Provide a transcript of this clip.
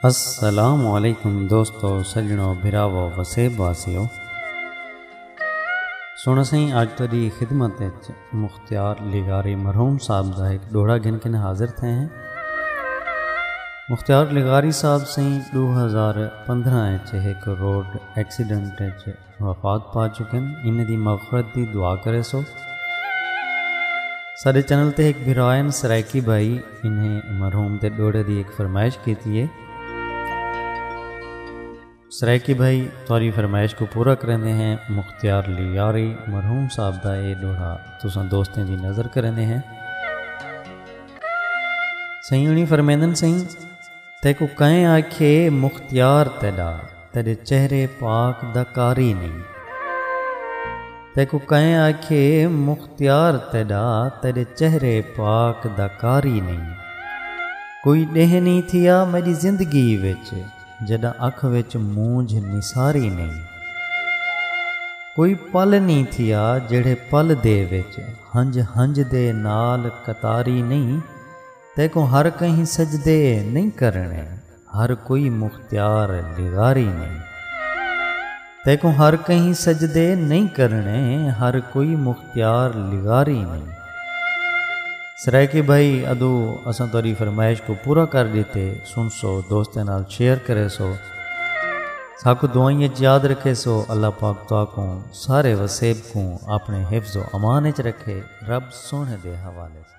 अस्सलामुअलैकुम दोस्तों सजणों भिरावो वसेब वासियों। सुन सही अज तुहाडी खिदमत मुख्तियार लिगारी मरहूम साहब का एक डोड़ा गिन के हाजिर थे हैं। मुख्तियार लिगारी साहब सही 2015 एक रोड एक्सीडेंट वफात पा चुके हैं। इन दी मगफरत की दुआ करे सो। साडे चैनल ते एक भिरायन सरायकी भाई इन्हें मरहूम ते डोड़े की एक फरमाइश की है। सरायकी भाई तुहारी फरमाइश को पूरा करेंदे हैं। मुख्तियार लिगारी मरहूम साहब का ये डोड़ा तुसां दोस्तें की नज़र करेंदे हैं। सही उन्हीं फरमेंदन सही तेको कहें आखे मुख्तियार तेरा तेरे चेहरे पाक दा कारी नहीं। तेको कहें आखे मुख्तियार तेरा तेरे चेहरे पाक दा कारी नहीं। कोई डेह नहीं थिया मेरी जिंदगी विच जदा अख विच मूंझ निसारी नहीं। कोई पल नहीं थिया जेड़े पल दे विच हंज हंज दे नाल कतारी नहीं। तेको हर कहीं सजदे नहीं करने हर कोई मुख्तियार लिगारी नहीं। तेको हर कहीं सजदे नहीं करने हर कोई मुख्तियार लिगारी नहीं। सरायकी भाई अदू असां तुहारी फरमाइश को पूरा कर देते सुन सो दोस्तें नाल शेयर करे सो। साकू दुआइयां याद रखे सो। अल्लाह पाक तुआ को सारे वसेब को अपने हिफ्ज़ व अमान च रखे। रब सोने दे हवाले से।